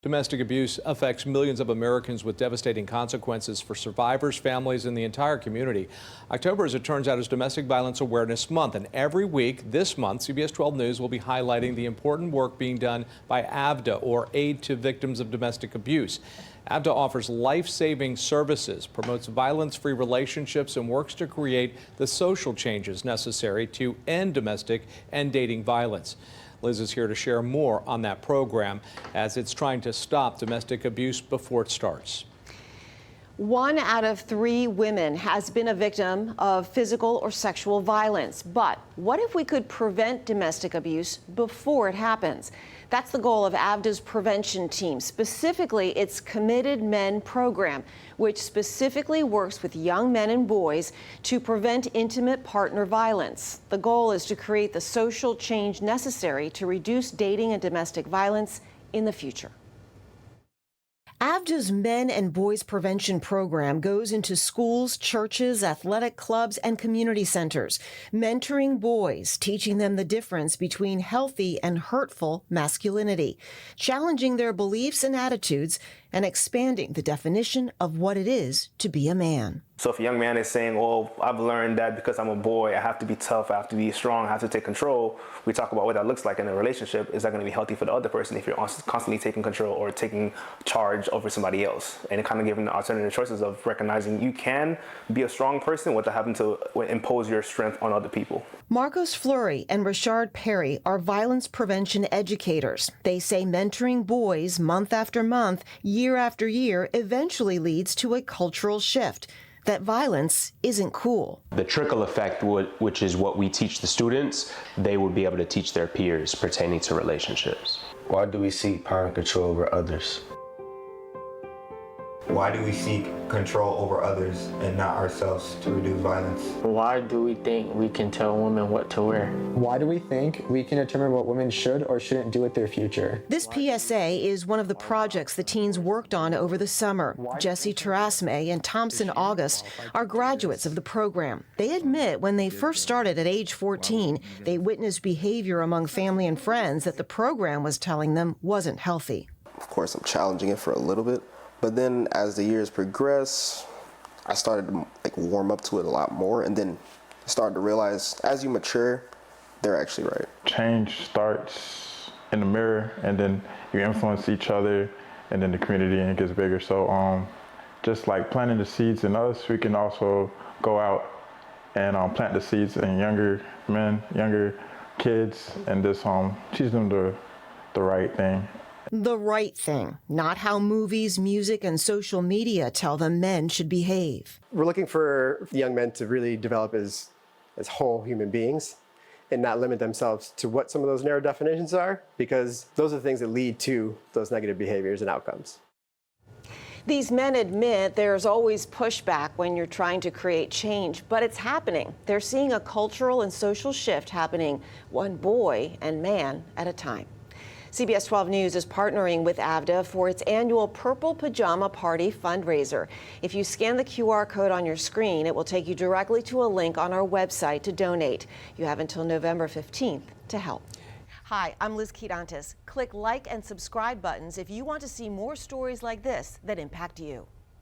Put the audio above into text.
Domestic abuse affects millions of Americans with devastating consequences for survivors, families, and the entire community. October, as it turns out, is Domestic Violence Awareness Month, and every week this month, CBS 12 News will be highlighting the important work being done by AVDA, or Aid to Victims of Domestic Abuse. AVDA offers life-saving services, promotes violence-free relationships, and works to create the social changes necessary to end domestic and dating violence. Liz is here to share more on that program as it's trying to stop domestic abuse before it starts. 1 out of 3 women has been a victim of physical or sexual violence. But what if we could prevent domestic abuse before it happens? That's the goal of AVDA's prevention team, specifically its Committed Men program, which specifically works with young men and boys to prevent intimate partner violence. The goal is to create the social change necessary to reduce dating and domestic violence in the future. AVDA's Men and Boys Prevention Program goes into schools, churches, athletic clubs, and community centers, mentoring boys, teaching them the difference between healthy and hurtful masculinity, challenging their beliefs and attitudes, and expanding the definition of what it is to be a man. So if a young man is saying, well, I've learned that because I'm a boy, I have to be tough, I have to be strong, I have to take control, we talk about what that looks like in a relationship. Is that going to be healthy for the other person if you're constantly taking control or taking charge over somebody else? And kind of giving the alternative choices of recognizing you can be a strong person without having to impose your strength on other people. Marcos Fleury and Richard Perry are violence prevention educators. They say mentoring boys month after month, year after year, eventually leads to a cultural shift. That violence isn't cool. The trickle effect, which is what we teach the students, they would be able to teach their peers pertaining to relationships. Why do we seek power and control over others? Why do we seek control over others and not ourselves to reduce violence? Why do we think we can tell women what to wear? Why do we think we can determine what women should or shouldn't do with their future? This PSA is one of the projects the teens worked on over the summer. Jesse Terasme and Thompson August are graduates of the program. They admit when they first started at age 14, they witnessed behavior among family and friends that the program was telling them wasn't healthy. Of course, I'm challenging it for a little bit. But then as the years progress, I started to warm up to it a lot more, and then started to realize as you mature, they're actually right. Change starts in the mirror, and then you influence each other, and then the community, and it gets bigger. So just like planting the seeds in us, we can also go out and plant the seeds in younger men, younger kids, and just teach them the right thing. The right thing, not how movies, music, and social media tell them men should behave. We're looking for young men to really develop as whole human beings and not limit themselves to what some of those narrow definitions are, because those are the things that lead to those negative behaviors and outcomes. These men admit there's always pushback when you're trying to create change, but it's happening. They're seeing a cultural and social shift happening one boy and man at a time. CBS 12 News is partnering with AVDA for its annual Purple Pajama Party fundraiser. If you scan the QR code on your screen, it will take you directly to a link on our website to donate. You have until November 15th to help. Hi, I'm Liz Quirantes. Click like and subscribe buttons if you want to see more stories like this that impact you.